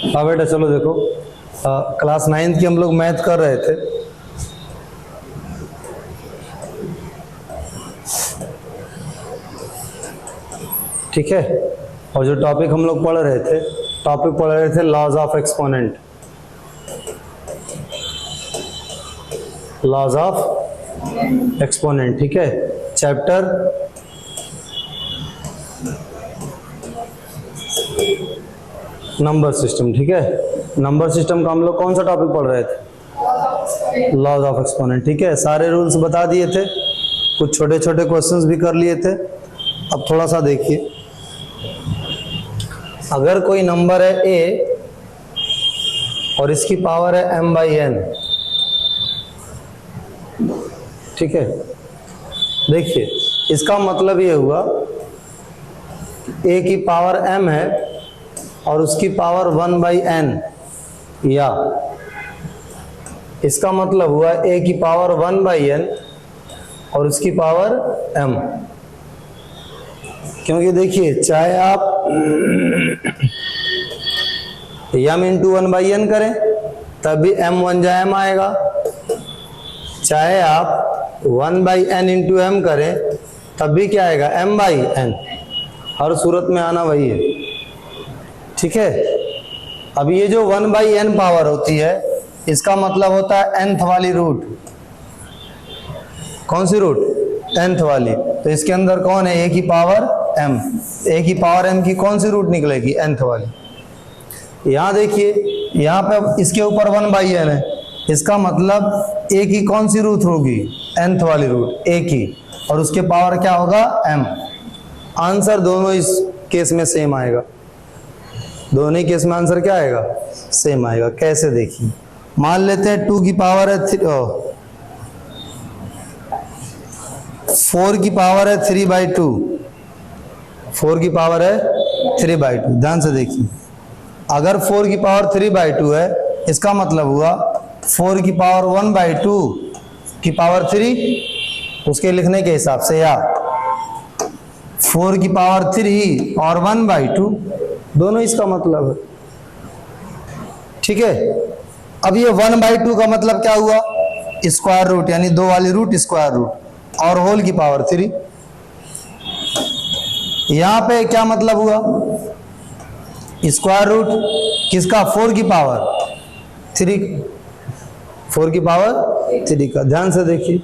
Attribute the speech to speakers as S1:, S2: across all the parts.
S1: हाँ बेटा चलो देखो, क्लास 9th की हम लोग मैथ कर रहे थे। ठीक है, और जो टॉपिक हम लोग पढ़ रहे थे laws of exponent, laws of exponent. ठीक है, चैप्टर नंबर सिस्टम। ठीक है, नंबर सिस्टम का हम लोग कौन सा टॉपिक पढ़ रहे थे? Laws of exponent. ठीक है, सारे रूल्स बता दिए थे, कुछ छोटे छोटे क्वेश्चंस भी कर लिए थे। अब थोड़ा सा देखिए, अगर कोई नंबर है a और इसकी पावर है m/n। ठीक है, देखिए इसका मतलब ये हुआ a की पावर m है और उसकी पावर 1/n, या इसका मतलब हुआ a की पावर 1/n और उसकी पावर m। क्योंकि देखिए चाहे आप m इंटू 1/n करें तब भी m 1 m आएगा, चाहे आप 1/n इंटू m करें तब भी क्या आएगा? m/n। हर सूरत में आना वही है। ठीक है, अब ये जो 1/n पावर होती है इसका मतलब होता है nth वाली रूट। कौन सी रूट? nth वाली। तो इसके अंदर कौन है? a की पावर m। a की पावर m की कौन सी रूट निकलेगी? nth वाली। यहां देखिए, यहां पे इसके ऊपर 1/n है, इसका मतलब a की कौन सी रूट होगी? nth वाली रूट a की, और उसके पावर क्या होगा? m। आंसर दोनों इस केस में सेम आएगा, दोनों ही केस में आंसर क्या आएगा? सेम आएगा। कैसे? देखिए, मान लेते हैं 2 की पावर है 4 की पावर है 3/2, 4 की पावर है 3/2। ध्यान से देखिए, अगर 4 की पावर 3/2 है इसका मतलब हुआ 4 की पावर 1/2 की पावर 3, उसके लिखने के हिसाब से, या 4 की पावर 3 और 1/2 दोनों इसका मतलब है। ठीक है, अब ये 1/2 का मतलब क्या हुआ? स्क्वायर रूट, यानी 2 वाली रूट स्क्वायर रूट, और होल की पावर 3। यहां पे क्या मतलब हुआ? स्क्वायर रूट किसका? 4 की पावर 3, 4 की पावर 3 का। ध्यान से देखिए,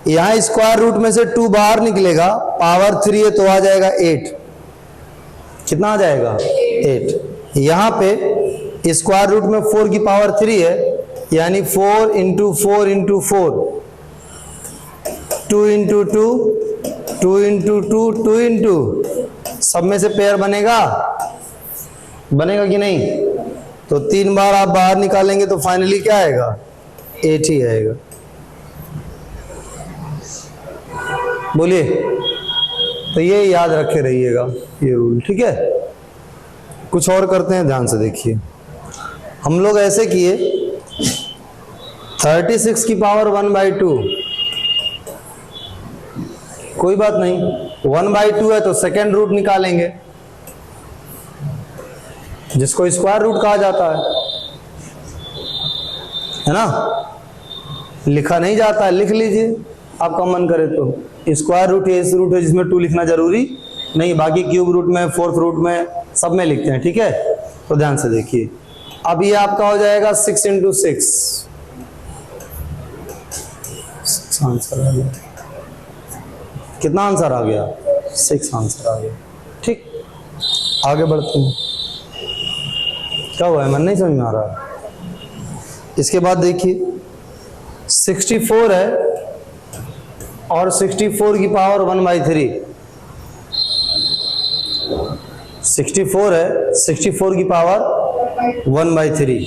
S1: यहां स्क्वायर रूट में से 2 बाहर निकलेगा, पावर 3 है तो आ जाएगा 8। कितना आ जाएगा? 8। यहां पे स्क्वायर रूट में 4 की पावर 3 है, यानी 4 into 4 into 4, 2 into 2, 2 into 2, 2 into, सब में से पेयर बनेगा कि नहीं? तो 3 बार आप बाहर निकालेंगे तो फाइनली क्या आएगा? 8 ही आएगा। बोलिए, तो ये याद रखे रहिएगा ये रूल। ठीक है, कुछ और करते हैं, ध्यान से देखिए। हम लोग ऐसे किए, 36 की पावर 1/2, कोई बात नहीं, 1/2 है तो सेकेंड रूट निकालेंगे, जिसको स्क्वायर रूट कहा जाता है ना? लिखा नहीं जाता है, लिख लीजिए आपका मन करे तो। स्क्वायर रूट इस रूट है जिसमें 2 लिखना जरूरी नहीं, बाकी क्यूब रूट में, फोर्थ रूट में, सब में लिखते हैं। ठीक है, तो ध्यान से देखिए, अब ये आपका हो जाएगा 6 इंटू 6। आंसर आ गया। कितना आंसर आ गया? 6 आंसर आ गया। ठीक, आगे बढ़ते हैं। क्या हुआ है? मन नहीं समझ में आ रहा। इसके बाद देखिए, 64 है और 64 की पावर 1/3। 64 है, 64 की पावर 1/3।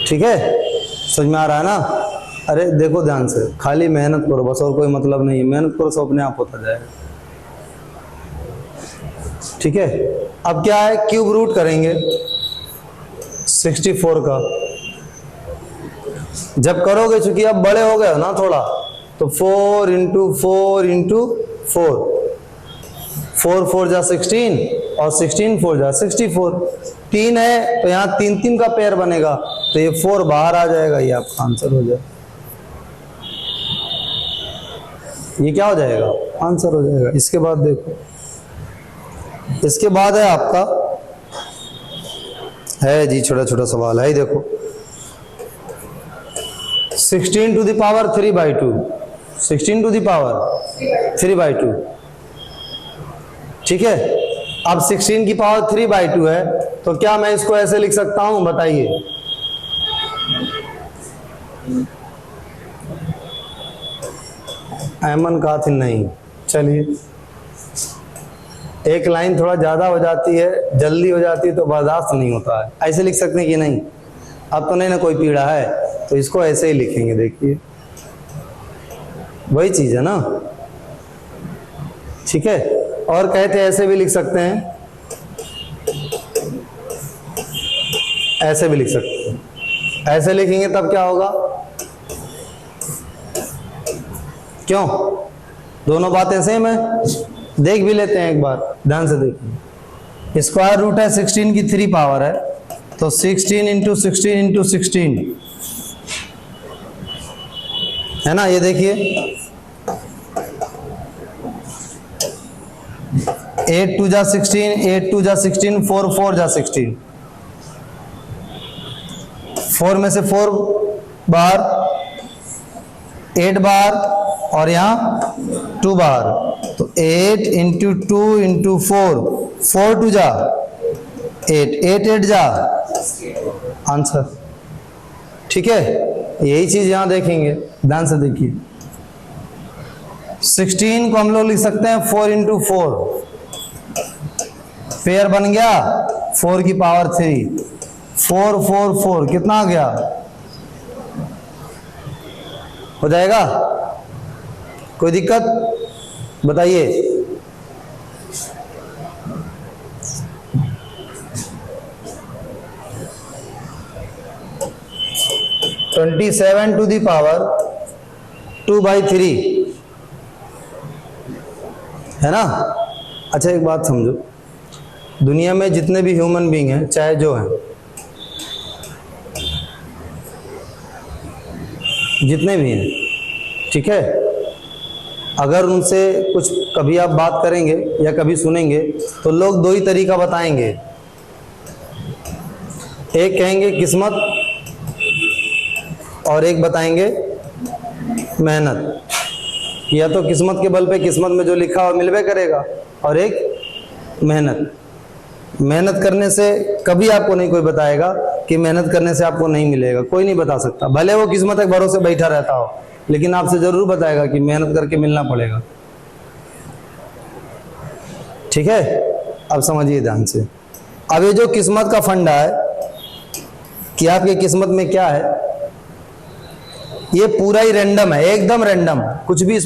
S1: ठीक है, समझ में आ रहा है ना? अरे देखो ध्यान से, खाली मेहनत करो बस, और कोई मतलब नहीं है। मेहनत करो सब अपने आप होता जाएगा। ठीक है, अब क्या है? क्यूब रूट करेंगे 64 का। जब करोगे, चूंकि अब बड़े हो गए हो ना थोड़ा, तो 4 इंटू 4 इंटू 4, 4 4 जा 16, और 16 4 जा 64, 3 है तो यहाँ 3 3 का पेयर बनेगा, तो ये 4 बाहर आ जाएगा, ये आपका आंसर हो जाएगा। ये क्या हो जाएगा? आंसर हो जाएगा। इसके बाद देखो, इसके बाद है आपका, है जी छोटा छोटा सवाल है, देखो 16 to the power 3/2, 16 to the power 3/2, ठीक है। अब 16 की पावर 3/2 है, तो क्या मैं इसको ऐसे लिख सकता हूं? बताइए। ऐमन कहा थी नहीं, चलिए एक लाइन थोड़ा ज्यादा हो जाती है, जल्दी हो जाती है तो बर्दाश्त नहीं होता है। ऐसे लिख सकते हैं कि नहीं? अब तो नहीं ना कोई पीड़ा है, तो इसको ऐसे ही लिखेंगे। देखिए वही चीज है ना, ठीक है। और कहते ऐसे भी लिख सकते हैं, ऐसे भी लिख सकते हैं। ऐसे लिखेंगे तब क्या होगा? क्यों? दोनों बातें सेम है। देख भी लेते हैं एक बार, ध्यान से देखिए। स्क्वायर रूट है 16 की 3 पावर है, तो 16 इंटू 16 इंटू 16 है ना। ये देखिए 8 2 जा 16, 8 2 जा 16, 4 4 जा 16, 4 में से 4 बार, 8 बार और यहाँ 2 बार, तो 8 इंटू 2 इंटू 4, 4 2 जा 8, 8 8 जा आंसर, ठीक है। यही चीज यहां देखेंगे, ध्यान से देखिए। 16 को हम लोग लिख सकते हैं 4 इंटू 4, पेयर बन गया 4 की पावर 3, 4 4 4 कितना आ गया? हो जाएगा? कोई दिक्कत बताइए? ट्वेंटी 27 टू दी पावर 2/3 है ना। अच्छा एक बात समझो, दुनिया में जितने भी ह्यूमन बीइंग हैं, चाहे जो हैं, जितने भी हैं, ठीक है, अगर उनसे कुछ कभी आप बात करेंगे या कभी सुनेंगे तो लोग दो ही तरीका बताएंगे। एक कहेंगे किस्मत और एक बताएंगे मेहनत। या तो किस्मत के बल पे किस्मत में जो लिखा हो मिलवे करेगा, और एक मेहनत। मेहनत करने से कभी आपको नहीं कोई बताएगा कि मेहनत करने से आपको नहीं मिलेगा, कोई नहीं बता सकता। भले वो किस्मत के भरोसे बैठा रहता हो, लेकिन आपसे जरूर बताएगा कि मेहनत करके मिलना पड़ेगा, ठीक है। अब समझिए ध्यान से। अब ये जो किस्मत का फंडा है कि आपकी किस्मत में क्या है, ये पूरा ही रैंडम है, एकदम रैंडम। कुछ भी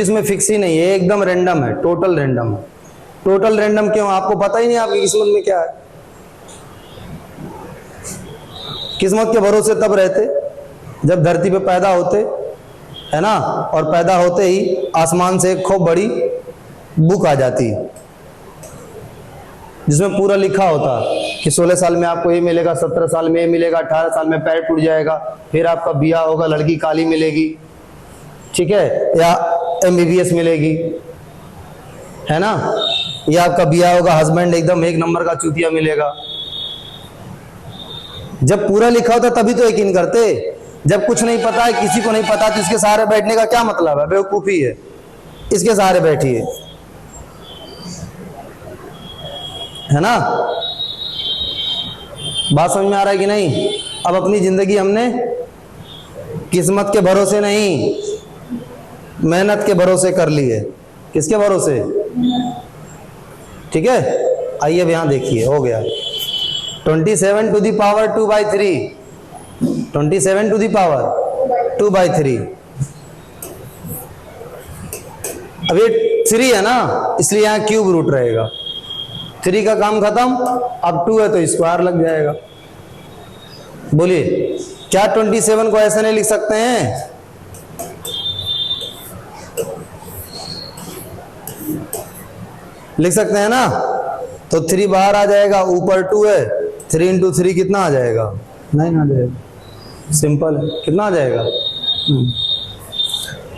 S1: इसमें फिक्स ही नहीं है, एकदम रैंडम है, टोटल रैंडम है। टोटल रैंडम क्यों? आपको पता ही नहीं आपकी किस्मत में क्या है। किस्मत के भरोसे तब रहते जब धरती पे पैदा होते, है ना, और पैदा होते ही आसमान से एक खूब बड़ी बुक आ जाती जिसमें पूरा लिखा होता कि 16 साल में आपको ये मिलेगा, 17 साल में ये मिलेगा, 18 साल में पैर टूट जाएगा, फिर आपका ब्याह होगा, लड़की काली मिलेगी, ठीक है, या MBBS मिलेगी, है ना, या आपका ब्याह होगा, हस्बैंड एकदम 1 नंबर का चूतिया मिलेगा। जब पूरा लिखा होता तभी तो यकीन करते। जब कुछ नहीं पता है, किसी को नहीं पता, तो इसके सहारे बैठने का क्या मतलब है? बेवकूफी है, इसके सहारे बैठिए, है ना। बात समझ में आ रहा है कि नहीं? अब अपनी जिंदगी हमने किस्मत के भरोसे नहीं, मेहनत के भरोसे कर ली है। किसके भरोसे? ठीक है। आइए अब यहां देखिए, हो गया 27 to the power 2/3, 27 to the power 2/3। अब ये 3 है ना, इसलिए यहां क्यूब रूट रहेगा। 3 का काम खत्म, अब 2 है तो स्क्वायर लग जाएगा। बोलिए, क्या 27 को ऐसे नहीं लिख सकते हैं? लिख सकते हैं ना। तो 3 बाहर आ जाएगा, ऊपर 2 है, 3 इंटू 3 कितना आ जाएगा? 9 आ जाएगा। सिंपल है, कितना आ जाएगा?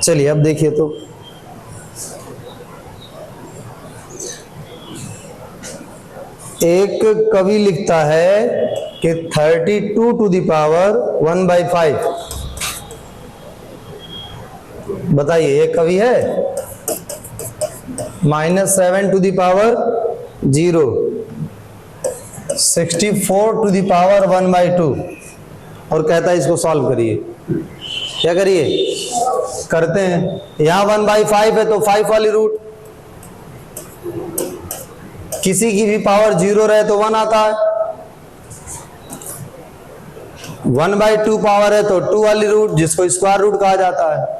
S1: चलिए अब देखिए तो एक कवि लिखता है कि 32 टू द पावर 1/5। बताइए, एक कवि है। -7 to the power 0, 64 to the power 1/2 और कहता है इसको सॉल्व करिए। क्या करिए? करते हैं। यहां 1/5 है तो 5 वाली रूट, किसी की भी पावर 0 रहे तो 1 आता है। 1/2 पावर है तो 2 वाली रूट, जिसको स्क्वायर रूट कहा जाता है।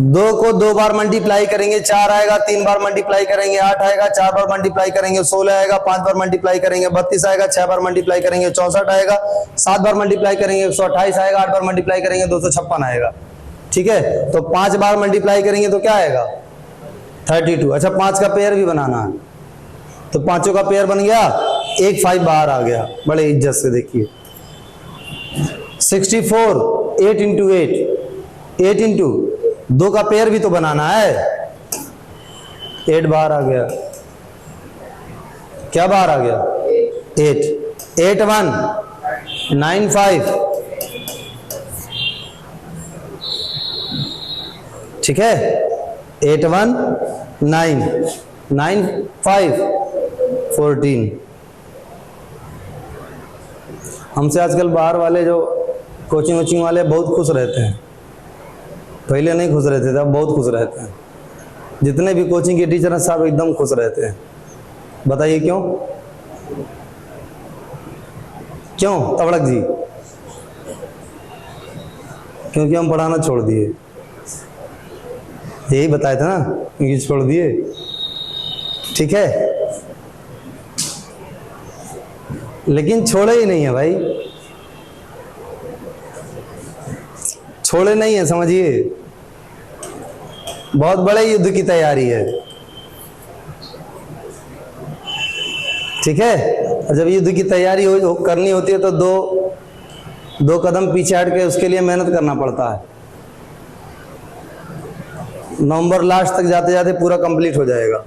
S1: 2 को 2 बार मल्टीप्लाई करेंगे 4 आएगा, 3 बार मल्टीप्लाई करेंगे 8 आएगा, 4 बार मल्टीप्लाई करेंगे 16 आएगा, 5 बार मल्टीप्लाई करेंगे 32 आएगा, 6 बार मल्टीप्लाई करेंगे 64 आएगा, 7 बार मल्टीप्लाई करेंगे 128 आएगा, 8 बार मल्टीप्लाई करेंगे 256 आएगा। ठीक है, तो 5 बार मल्टीप्लाई करेंगे तो क्या आएगा? 32। अच्छा, 5 का पेयर भी बनाना है तो 5 का पेयर बन गया, एक 5 बाहर आ गया, बड़े इज्जत से। देखिए 64, 8 इंटू 8 इंटू 2 का पेयर भी तो बनाना है, 8 बाहर आ गया। क्या बाहर आ गया? 8, 8 1 9 5। ठीक है, 8 1 9 9 5 14। हमसे आजकल बाहर वाले जो कोचिंग वोचिंग वाले बहुत खुश रहते हैं, पहले नहीं खुश रहते थे, अब बहुत खुश रहते हैं। जितने भी कोचिंग के टीचर हैं सब एकदम खुश रहते हैं। बताइए क्यों? क्यों तबड़क जी? क्योंकि हम पढ़ाना छोड़ दिए। यही बताया था ना, क्योंकि छोड़ दिए। ठीक है, लेकिन छोड़े ही नहीं है भाई, छोड़े नहीं है, समझिए। बहुत बड़े युद्ध की तैयारी है। ठीक है, और जब युद्ध की तैयारी करनी होती है तो दो कदम पीछे हट के उसके लिए मेहनत करना पड़ता है। नवंबर लास्ट तक जाते जाते पूरा कंप्लीट हो जाएगा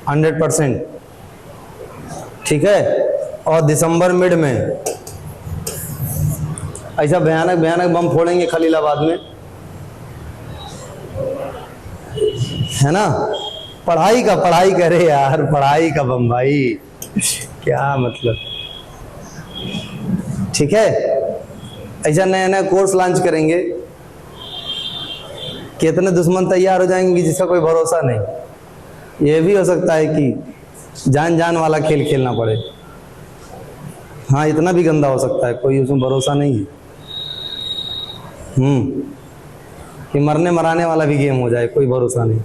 S1: 100%। ठीक है, और दिसंबर मिड में ऐसा भयानक भयानक बम फोड़ेंगे खलीलाबाद में, है ना। पढ़ाई करे यार, पढ़ाई का बम भाई, क्या मतलब। ठीक है, ऐसा नया नया कोर्स लॉन्च करेंगे, कितने दुश्मन तैयार हो जाएंगे जिसका कोई भरोसा नहीं। ये भी हो सकता है कि जान वाला खेल खेलना पड़े। हाँ, इतना भी गंदा हो सकता है, कोई उसमें भरोसा नहीं है। कि मरने मराने वाला भी गेम हो जाए, कोई भरोसा नहीं।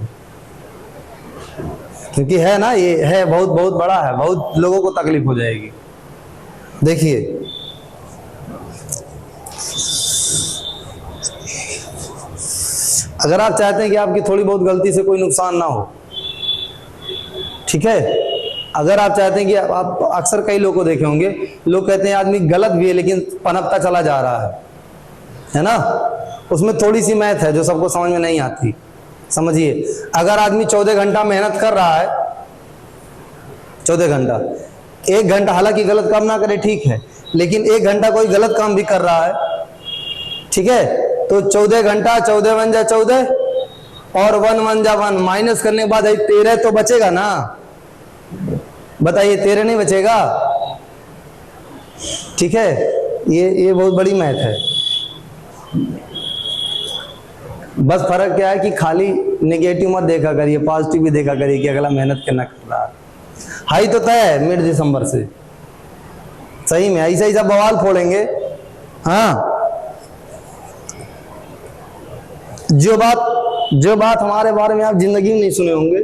S1: क्योंकि है ना, ये है बहुत बहुत बड़ा है, बहुत लोगों को तकलीफ हो जाएगी। देखिए अगर आप चाहते हैं कि आपकी थोड़ी बहुत गलती से कोई नुकसान ना हो, ठीक है, अगर आप चाहते हैं कि आप अक्सर कई लोगों को देखे होंगे, लोग कहते हैं आदमी गलत भी है लेकिन पनपता चला जा रहा है ना। उसमें थोड़ी सी मैथ है जो सबको समझ में नहीं आती। समझिए, अगर आदमी 14 घंटा मेहनत कर रहा है, 14 घंटा, 1 घंटा हालांकि गलत काम ना करे, ठीक है, लेकिन 1 घंटा कोई गलत काम भी कर रहा है, ठीक है, तो 14 घंटा, 14 1 जा 14 और 1 1 जा 1, माइनस करने के बाद 13 तो बचेगा ना। बताइए, 13 नहीं बचेगा। ठीक है, ये बहुत बड़ी मैथ है। बस फर्क क्या है कि खाली नेगेटिव मत देखा करिए, पॉजिटिव भी देखा करिए कि अगला मेहनत करना कर रहा है। हाई तो तय है मिड दिसंबर से, सही में ऐसा ही सब बवाल फोड़ेंगे। हाँ, जो बात हमारे बारे में आप जिंदगी में नहीं सुने होंगे,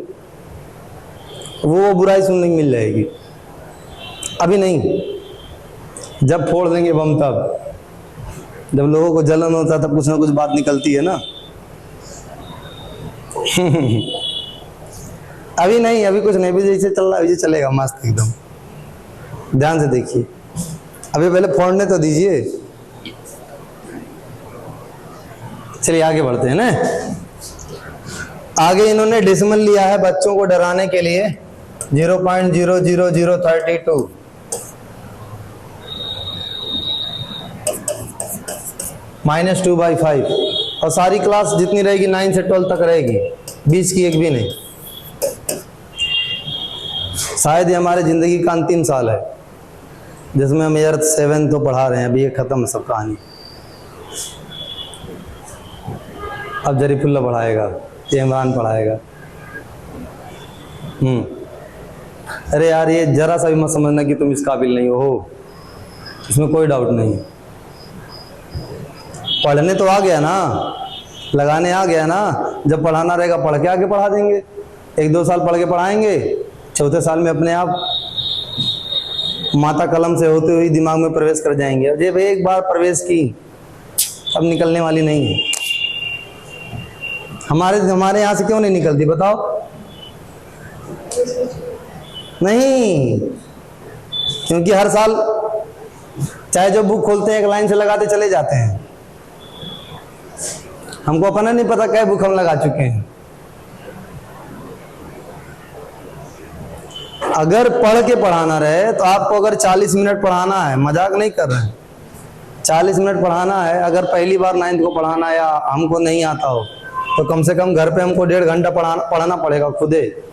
S1: वो बुराई सुनने को मिल जाएगी। अभी नहीं, जब फोड़ देंगे बम, तब जब लोगों को जलन होता है तब कुछ ना कुछ बात निकलती है ना। अभी नहीं, अभी कुछ नहीं, अभी जैसे चल रहा है वैसे चलेगा मस्त एकदम। ध्यान से देखिए, अभी पहले फोड़ने तो दीजिए। चलिए आगे बढ़ते हैं ना। आगे इन्होंने डेसिमल लिया है बच्चों को डराने के लिए 0.00032 -2/5 और सारी क्लास जितनी रहेगी 9 से 12 तक रहेगी, 20 की एक भी नहीं। शायद ये हमारे जिंदगी का अंतिम साल है जिसमें हम ईयर 7 तो पढ़ा रहे हैं। अभी ये खत्म है सब कहानी। अब जरीफुल्ला पढ़ाएगा, ये इमरान पढ़ाएगा। अरे यार ये जरा सा भी मत समझना कि तुम इस काबिल नहीं हो, इसमें कोई डाउट नहीं। पढ़ने तो आ गया ना, लगाने आ गया ना। जब पढ़ाना रहेगा पढ़ के आगे पढ़ा देंगे। 1-2 साल पढ़ के पढ़ाएंगे, चौथे साल में अपने आप माता कलम से होते हुए दिमाग में प्रवेश कर जाएंगे। जब एक बार प्रवेश की अब निकलने वाली नहीं है। हमारे यहाँ से क्यों नहीं निकलती बताओ? नहीं, क्योंकि हर साल चाहे जो बुक खोलते हैं एक लाइन से लगाते चले जाते हैं। हमको अपना नहीं पता क्या बुक हम लगा चुके हैं। अगर पढ़ के पढ़ाना रहे तो आपको अगर 40 मिनट पढ़ाना है, मजाक नहीं कर रहे हैं, 40 मिनट पढ़ाना है। अगर पहली बार 9th को पढ़ाना या हमको नहीं आता हो तो कम से कम घर पे हमको 1.5 घंटा पढ़ाना पड़ेगा खुदे।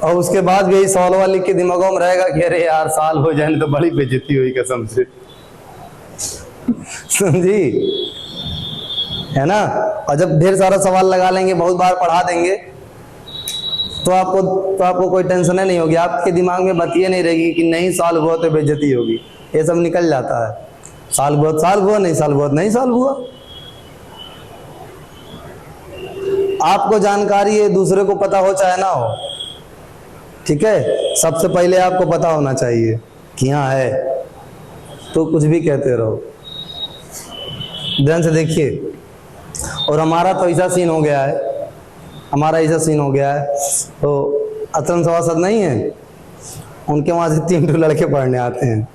S1: और उसके बाद भी यही सवाल लिख के दिमागों में रहेगा कि अरे यार साल हो जाए तो बड़ी बेइज्जती हुई कसम से। समझी है ना? और जब ढेर सारा सवाल लगा लेंगे, बहुत बार पढ़ा देंगे तो आपको कोई टेंशन नहीं होगी। आपके दिमाग में बात ये नहीं रहेगी कि नहीं साल हुआ तो बेइज्जती होगी। ये सब निकल जाता है। साल हुआ नहीं, साल हुआ नहीं, साल हुआ। आपको जानकारी है, दूसरे को पता हो चाहे ना हो, ठीक है। सबसे पहले आपको पता होना चाहिए कि यहाँ है, तो कुछ भी कहते रहो। ध्यान से देखिए। और हमारा तो ऐसा सीन हो गया है, तो अतरन सवासद नहीं है, उनके वहां से 3 लड़के पढ़ने आते हैं।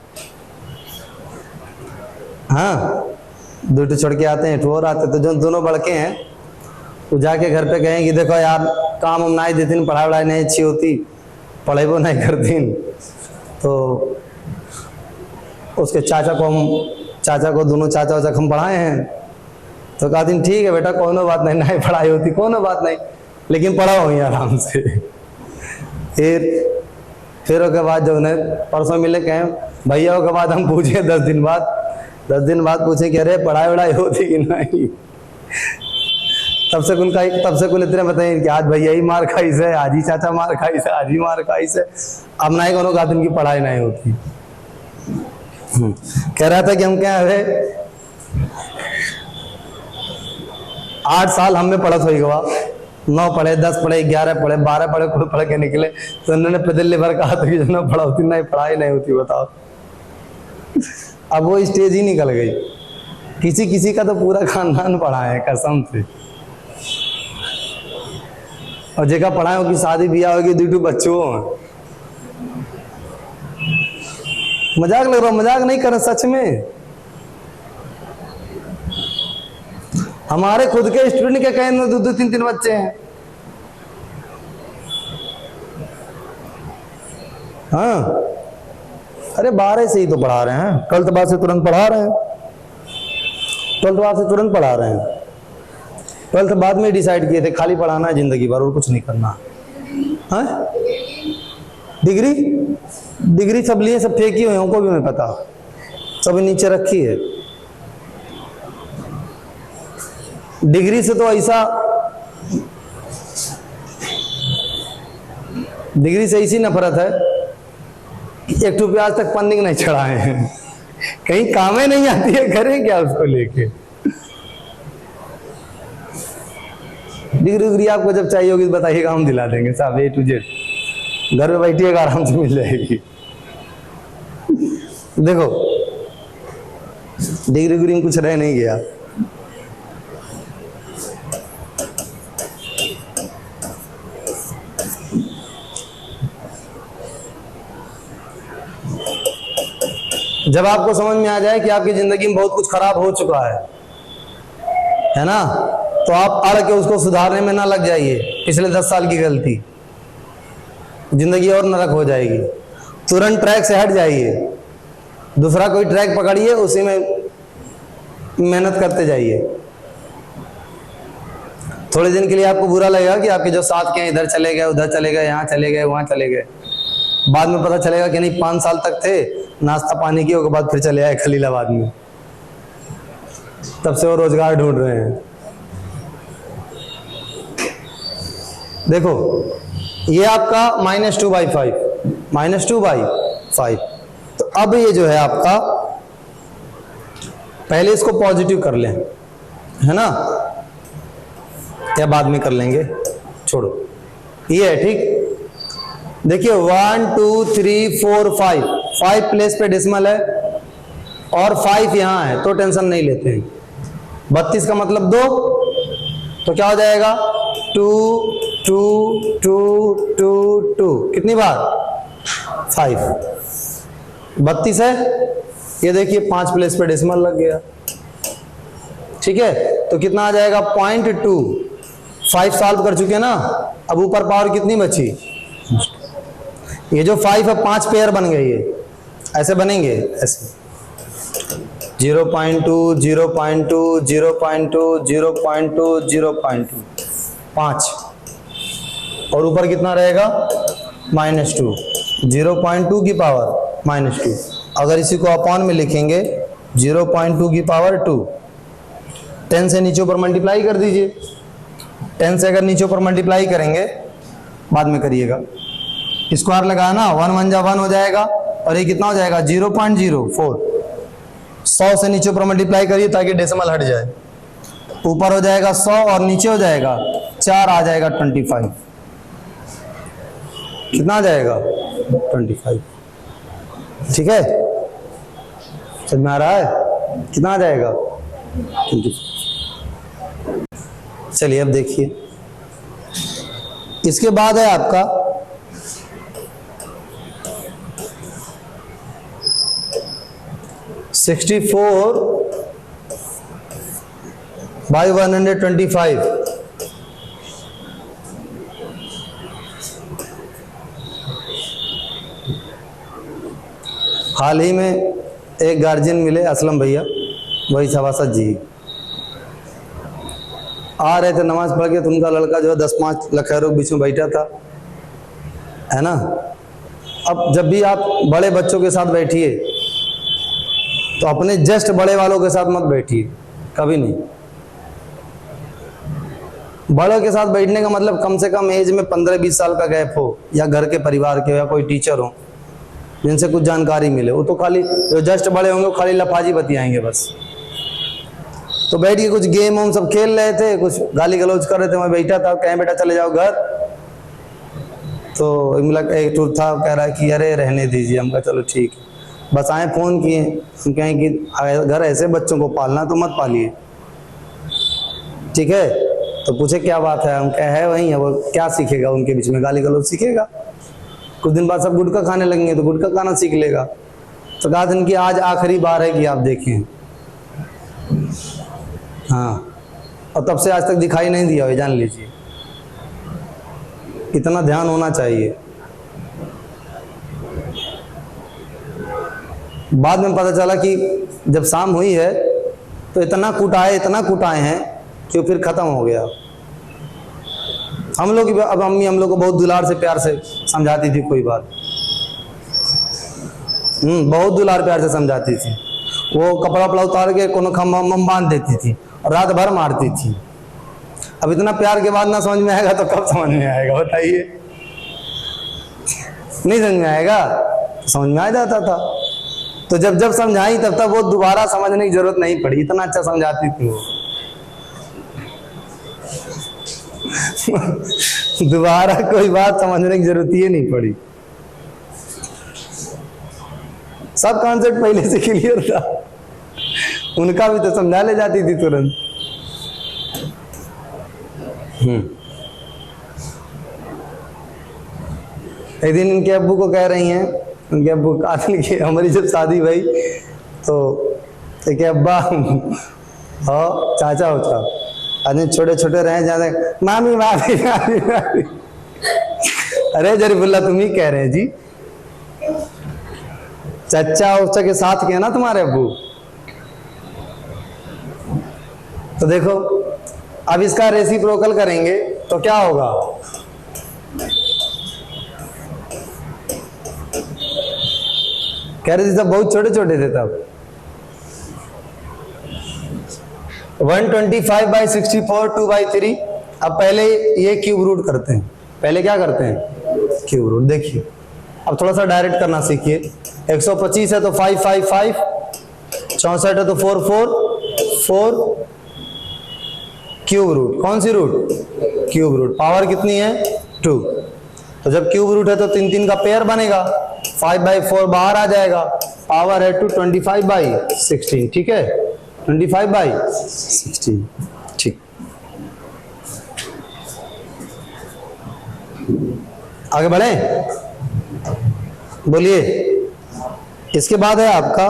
S1: हाँ, 2 छोड़ के आते हैं, 1 और आते। तो जो दोनों लड़के हैं वो जाके घर पे कहें कि देखो यार काम हम नहीं देती, पढ़ाई नहीं अच्छी होती, पढ़ाई वो नहीं करती। तो उसके चाचा को दोनों चाचा हम पढ़ाए हैं। तो कहा दिन ठीक है बेटा, कोनो बात नहीं पढ़ाई होती, कोनो बात नहीं, लेकिन पढ़ा हो आराम से। फिर उसके बाद जो उन्हें परसों मिले कहें भैया के बाद हम पूछे 10 दिन बाद पूछे कि अरे पढ़ाई होती कि नहीं। तब से कुल इतने बताइए कि आज भैया ही मार खाई से, आज ही चाचा मार खाई से, आज ही मार खाई से। अब ना ही कोनो कहा दिन की पढ़ाई नहीं होती। कह रहा था कि हम क्या है 8 साल हम में पढ़त हो गवा, 9 पढ़े, 10 पढ़े, 11 पढ़े, 12 पढ़े, खुद पढ़ के निकले। तो उन्होंने दिल्ली भर कहा था कि जो ना पढ़ा होती नहीं, पढ़ाई नहीं होती। बताओ, अब वो स्टेज ही निकल गई। किसी का तो पूरा खानदान पढ़ा है कसम से। और जगह पढ़ाए हो कि शादी ब्याह होगी, 2 बच्चों। मजाक लग रहा, मजाक नहीं कर रहा, सच में। हमारे खुद के स्टूडेंट के कहीं 2-2, 3-3 बच्चे हैं। हाँ, अरे 12 से ही तो पढ़ा रहे हैं, 12th बाद से तुरंत पढ़ा रहे हैं, 12th बाद से तुरंत पढ़ा रहे हैं। 12th बाद में डिसाइड किए थे खाली पढ़ाना है जिंदगी भर और कुछ नहीं करना। हाँ, डिग्री सब लिए, सब फेंकी हुई, हमको भी नहीं पता, सब नीचे रखी है। डिग्री से तो ऐसी नफरत है कि 1 रुपया आज तक फंडिंग नहीं चढ़ाए हैं, कहीं काम ही नहीं आती है, करें क्या उसको लेके। डिग्री आपको जब चाहिए होगी बताइएगा, हम दिला देंगे साहब, A to Z। घर में बैठिएगा, आराम से मिल जाएगी। देखो डिग्री में कुछ रह नहीं गया। जब आपको समझ में आ जाए कि आपकी जिंदगी में बहुत कुछ खराब हो चुका है ना, तो आप अड़ के उसको सुधारने में ना लग जाइए। पिछले 10 साल की गलती, जिंदगी और नरक हो जाएगी। तुरंत ट्रैक से हट जाइए, दूसरा कोई ट्रैक पकड़िए, उसी में मेहनत करते जाइए। थोड़े दिन के लिए आपको बुरा लगेगा कि आपके जो साथ के इधर चले गए, उधर चले गए, यहाँ चले गए, वहां चले गए। बाद में पता चलेगा कि नहीं, 5 साल तक थे, नाश्ता पानी किए, उसके बाद फिर चले आए खलीलाबाद में, तब से वो रोजगार ढूंढ रहे हैं। देखो ये आपका -2/5, -2/5। तो अब ये जो है आपका, पहले इसको पॉजिटिव कर लें, है ना, या बाद में कर लेंगे, छोड़ो, ये है ठीक। देखिए 1 2 3 4 5 प्लेस पे डेसिमल है और 5 यहां है, तो टेंशन नहीं लेते हैं। 32 का मतलब 2, तो क्या हो जाएगा 2 2 2 2 2, कितनी बार 5। 32 है, ये देखिए 5 प्लेस पे डेसिमल लग गया, ठीक है। तो कितना आ जाएगा 0.2। 5 सॉल्व कर चुके ना, अब ऊपर पावर कितनी बची, ये जो 5 है 5 पेयर बन गई है, ऐसे बनेंगे, ऐसे 0.2 0.2 0.2 0.2 0.2 5, और ऊपर कितना रहेगा -2, 0.2 की पावर -2। अगर इसी को अपॉन में लिखेंगे 0.2 की पावर 2, 10 से नीचे ऊपर मल्टीप्लाई कर दीजिए। 10 से अगर नीचे ऊपर मल्टीप्लाई करेंगे, बाद में करिएगा, स्क्वायर लगाना, 1 1 जा 1 हो जाएगा, और ये कितना हो जाएगा 0.04। 100 से नीचे ऊपर मल्टीप्लाई करिए ताकि डेसिमल हट जाए, ऊपर हो जाएगा 100 और नीचे हो जाएगा 4, आ जाएगा 25। कितना आ जाएगा 25, ठीक है, समझ में आ रहा है, कितना आ जाएगा 25। चलिए अब देखिए, इसके बाद है आपका 64/125। हाल ही में एक गार्जियन मिले, असलम भैया, वही सभासद जी, आ रहे थे नमाज पढ़ के, तो उनका लड़का जो है 10-5 लाख के बीच में बैठा था, है ना। अब जब भी आप बड़े बच्चों के साथ बैठिए तो अपने जस्ट बड़े वालों के साथ मत बैठिए, कभी नहीं। बड़ों के साथ बैठने का मतलब कम से कम एज में 15-20 साल का गैप हो, या घर के परिवार के, या कोई टीचर हो जिनसे कुछ जानकारी मिले। वो तो खाली जो जस्ट बड़े होंगे वो खाली लफाजी बतियाएंगे बस। तो बैठ के कुछ गेम हम सब खेल रहे थे, कुछ गाली गलौज कर रहे थे, मैं बैठा था, कहें बेटा चले जाओ घर। तो एक टूर था, कह रहा है कि अरे रहने दीजिए। हम कहा चलो ठीक है, बस आए फोन किए, हम कहें कि घर ऐसे बच्चों को पालना तो मत पालिए, ठीक है। तो पूछे क्या बात है, हम कहे है वही है, वो क्या सीखेगा उनके बीच में, गाली गलौज सीखेगा। कुछ दिन बाद सब गुटखा खाने लगेंगे तो गुटखा खाना सीख लेगा। तो कहा था कि आज आखिरी बार है कि आप देखें, हाँ, और तब से आज तक दिखाई नहीं दिया, जान लीजिए। इतना ध्यान होना चाहिए। बाद में पता चला कि जब शाम हुई है तो इतना कुटाए हैं कि फिर खत्म हो गया। हम लोग की अब अम्मी हम लोग को बहुत दुलार से प्यार से समझाती थी कोई बात, बहुत दुलार प्यार से समझाती थी। वो कपड़ा वपड़ा उतार के कोनो खम्भा बांध देती थी और रात भर मारती थी। अब इतना प्यार के बाद ना समझ में आएगा तो कब समझ में आएगा बताइए। नहीं समझ में आएगा, समझ में आ जाता था। तो जब जब समझाई तब तक वो दोबारा समझने की जरूरत नहीं पड़ी, इतना अच्छा समझाती थी वो। दोबारा कोई बात समझने की जरूरत ही नहीं पड़ी, सब कॉन्सेप्ट पहले से क्लियर था। उनका भी तो समझा ले जाती थी तुरंत। एक दिन इनके अब्बू को कह रही हैं उनके अब्बू कातिल के। हमारी जब शादी भाई तो के अब्बा और चाचा होता आदमी छोटे छोटे रहे जाते मामी मामी मामी मामी। अरे जरीफुल्ला तुम ही कह रहे हैं जी, चचा उच्चा के साथ किया ना तुम्हारे अब्बू। तो देखो अब इसका रेसिप्रोकल करेंगे तो क्या होगा, कह रहे थे सब बहुत छोटे छोटे थे तब। 125/64 2/3। अब पहले ये क्यूब रूट करते हैं, पहले क्या करते हैं क्यूब रूट। देखिए अब थोड़ा सा डायरेक्ट करना सीखिए। 125 है तो 5 5 5, 64 है तो 4 4 4, क्यूब रूट। कौन सी रूट, क्यूब रूट। पावर कितनी है 2, तो जब क्यूब रूट है तो 3 3 का पेयर बनेगा, 5/4 बाहर आ जाएगा, पावर है 2 25/16। ठीक है 25/16। ठीक, आगे बढ़े, बोलिए। इसके बाद है आपका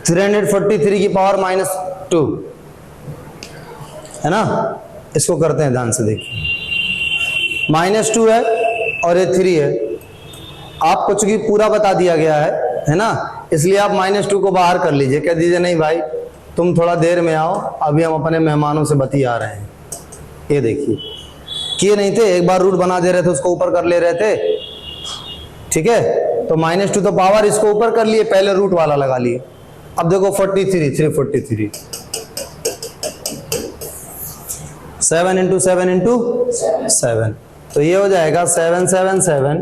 S1: 343 की पावर -2 है ना। इसको करते हैं ध्यान से, देखिए -2 है और ये 3 है। आपको चूंकि पूरा बता दिया गया है ना, इसलिए आप -2 को बाहर कर लीजिए। कह दीजिए नहीं भाई तुम थोड़ा देर में आओ, अभी हम अपने मेहमानों से बतिया रहे हैं। ये देखिए किए नहीं थे, एक बार रूट बना दे रहे थे उसको ऊपर कर ले रहे थे। ठीक है तो -2 तो पावर इसको ऊपर कर लिए, पहले रूट वाला लगा लिए। अब देखो 43 343 7 × 7 × 7, तो ये हो जाएगा 777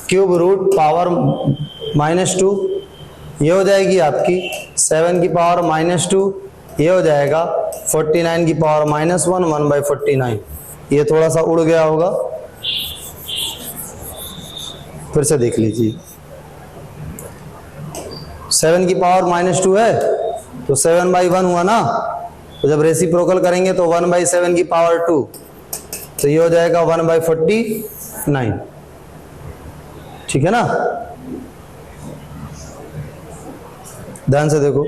S1: क्यूब रूट पावर -2। ये हो जाएगी आपकी 7 की पावर -2। ये हो जाएगा 49 की पावर -1 1/49। ये थोड़ा सा उड़ गया होगा, फिर से देख लीजिए। 7 की पावर -2 है तो 7/1 हुआ ना, तो जब रेसिप्रोकल करेंगे तो 1/7 की पावर 2, तो ये हो जाएगा 1/49। ठीक है ना, ध्यान से देखो।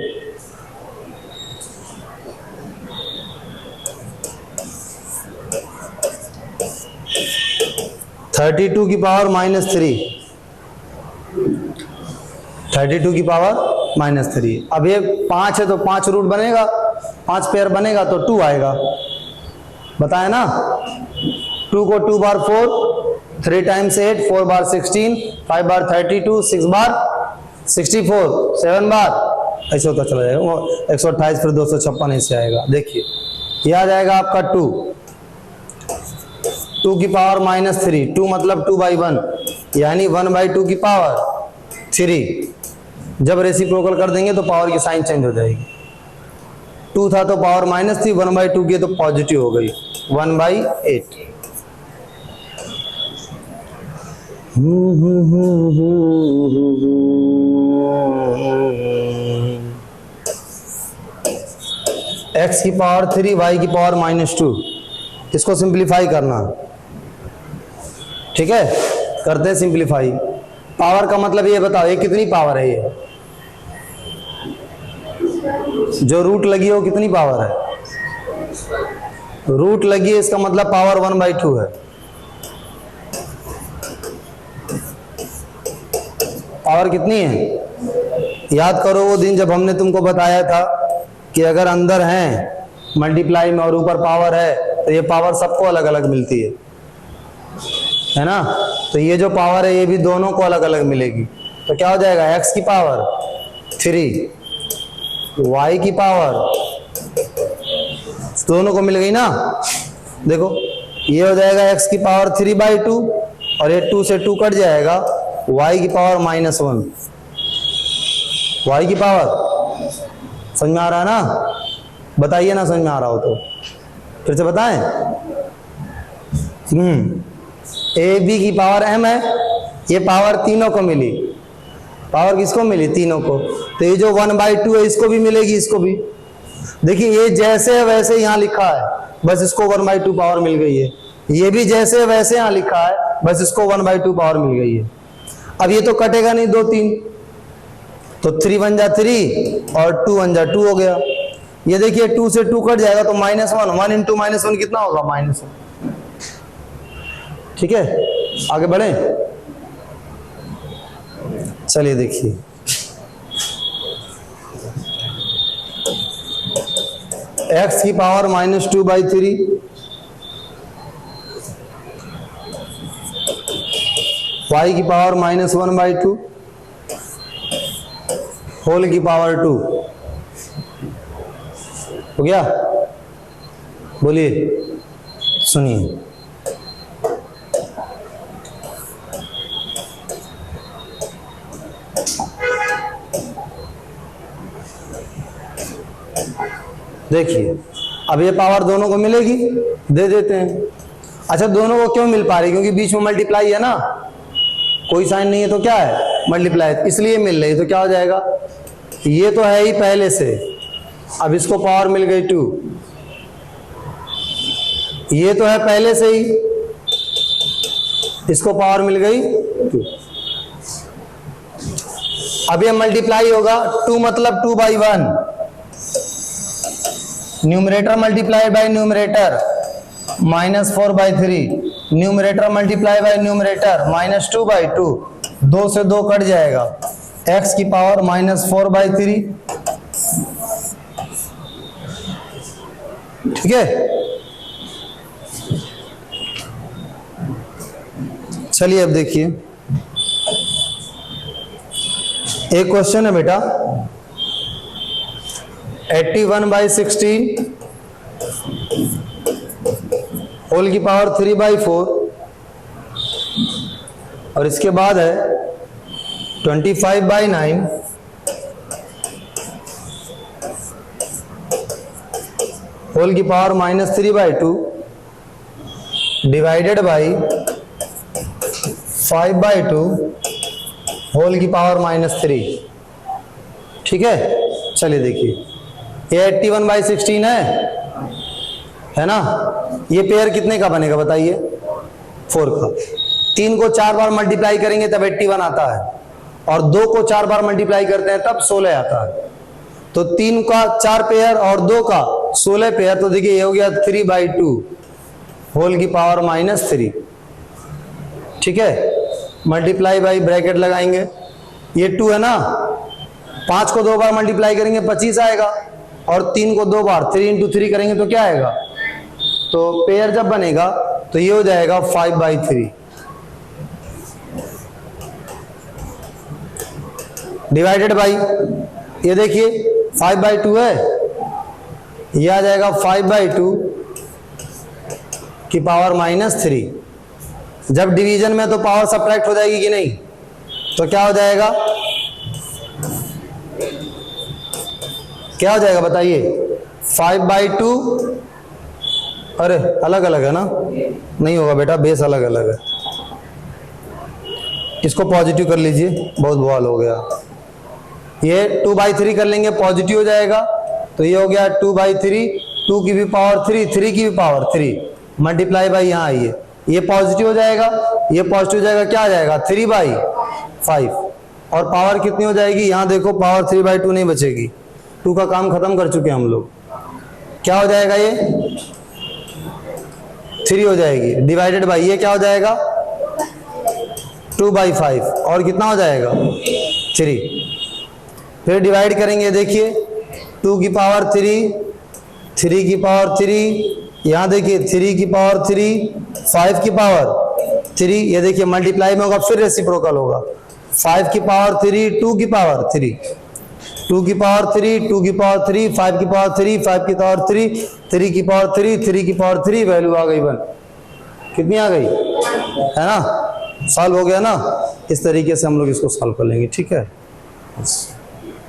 S1: (32 की पावर -3) 32 की पावर -3। अब ये 5 है तो 5 रूट बनेगा, 5 पेयर बनेगा तो 2 आएगा, बताया ना। 2 को 2 बार 4, 3 टाइम्स 8, 4 बार 16, 5 बार 32, 6 बार 64, 7 बार ऐसे होता चला जाएगा। 128 फिर 256 ऐसे आएगा। देखिए ये आ जाएगा आपका 2 की पावर -3, 2 मतलब 2/1 यानी 1/2 की पावर 3। जब रेसिप्रोकल कर देंगे तो पावर की साइन चेंज हो जाएगी। 2 था तो पावर -3, 1/2 की तो पॉजिटिव हो गई 1/8। x की पावर 3, y की पावर -2, इसको सिंप्लीफाई करना। ठीक है करते हैं सिंप्लीफाई। पावर का मतलब ये बताओ ये कितनी पावर है, ये जो रूट लगी है वो कितनी पावर है, रूट लगी है इसका मतलब पावर 1/2 है। पावर कितनी है याद करो, वो दिन जब हमने तुमको बताया था कि अगर अंदर हैं मल्टीप्लाई में और ऊपर पावर है तो ये पावर सबको अलग अलग मिलती है ना। तो ये जो पावर है ये भी दोनों को अलग अलग मिलेगी। तो क्या हो जाएगा x की पावर 3, y की पावर, दोनों को मिल गई ना। देखो ये हो जाएगा x की पावर 3/2 और ये 2 से 2 कट जाएगा, y की पावर -1। y की पावर समझ में आ रहा है ना, बताइए ना समझ में आ रहा हो तो फिर से बताएं। ए बी की पावर m है, ये पावर तीनों को मिली। पावर किसको मिली, तीनों को। तो ये जो 1/2 है इसको भी मिलेगी, इसको भी। देखिए ये जैसे है वैसे यहाँ लिखा है, बस इसको 1/2 पावर मिल गई है। ये भी जैसे है वैसे यहाँ लिखा है, बस इसको 1/2 पावर मिल गई है। अब ये तो कटेगा नहीं 2 3, तो 3 1 जा 3 और 2 1 जा 2 हो गया। ये देखिए 2 से 2 कट जाएगा तो -1, 1 इंटू -1 कितना होगा? -1। ठीक है, आगे बढ़े। चलिए देखिए x की पावर -2/3 y की पावर -1/2 होल की पावर 2 हो गया। बोलिए, सुनिए। देखिए अब ये पावर दोनों को मिलेगी, दे देते हैं। अच्छा दोनों को क्यों मिल पा रही? क्योंकि बीच में मल्टीप्लाई है ना, कोई साइन नहीं है तो क्या है? मल्टीप्लाई, इसलिए मिल रही। तो क्या हो जाएगा? ये तो है ही पहले से, अब इसको पावर मिल गई 2। ये तो है पहले से ही, इसको पावर मिल गई 2। अब ये मल्टीप्लाई होगा, 2 मतलब 2/1, numerator multiply by numerator -4/3, numerator multiply by numerator -2/2, 2 से 2 कट जाएगा, x की पावर -4/3। ठीक है, चलिए अब देखिए एक क्वेश्चन है बेटा, 81/16 होल की पावर 3/4 और इसके बाद है 25/9 होल की पावर -3/2 डिवाइडेड बाई 5/2 होल की पावर -3। ठीक है, चलिए देखिए ये 81/16 है ना। ये पेयर कितने का बनेगा बताइए? 4 का। 3 को 4 बार मल्टीप्लाई करेंगे तब 81 आता है, और 2 को 4 बार मल्टीप्लाई करते हैं तब 16 आता है। तो 3 का 4 पेयर और 2 का 16 पेयर, तो देखिए ये हो गया 3/2 होल की पावर -3। ठीक है, मल्टीप्लाई बाई ब्रैकेट लगाएंगे, ये 2 है ना, 5 को 2 बार मल्टीप्लाई करेंगे 25 आएगा, और 3 को 2 बार 3 × 3 करेंगे तो क्या आएगा? तो पेयर जब बनेगा तो ये हो जाएगा 5/3 डिवाइडेड बाई, ये देखिए 5/2 है, ये आ जाएगा 5/2 की पावर -3। जब डिवीजन में तो पावर सब्ट्रैक्ट हो जाएगी कि नहीं? तो क्या हो जाएगा? क्या हो जाएगा बताइए? 5/2, अरे अलग अलग है ना, नहीं होगा बेटा, बेस अलग अलग है। इसको पॉजिटिव कर लीजिए, बहुत बवाल हो गया। ये 2/3 कर लेंगे, पॉजिटिव हो जाएगा, तो ये हो गया 2/3, 2 की भी पावर 3, 3 की भी पावर 3, मल्टीप्लाई बाई यहाँ आइए, ये पॉजिटिव हो जाएगा, ये पॉजिटिव हो जाएगा, क्या आ जाएगा? 3/5, और पावर कितनी हो जाएगी? यहाँ देखो पावर 3/2 नहीं बचेगी, 2 का काम खत्म कर चुके हम लोग। क्या हो जाएगा? ये 3 हो जाएगी, डिवाइडेड बाई ये क्या हो जाएगा? 2/5, और कितना हो जाएगा? 3। फिर डिवाइड करेंगे, देखिए 2 की पावर 3, 3 की पावर 3, यहाँ देखिए 3 की पावर 3, 5 की पावर 3, ये देखिए मल्टीप्लाई में होगा फिर रेसिप्रोकल होगा, 5 की पावर 3, 2 की पावर 3, 2 की पावर 3, 2 की पावर 3, 5 की पावर 3, 5 की पावर 3, 3 की पावर 3, 3 की पावर 3, वैल्यू आ गई 1। कितनी आ गई? है ना, सॉल्व हो गया ना। इस तरीके से हम लोग इसको सॉल्व कर लेंगे। ठीक है।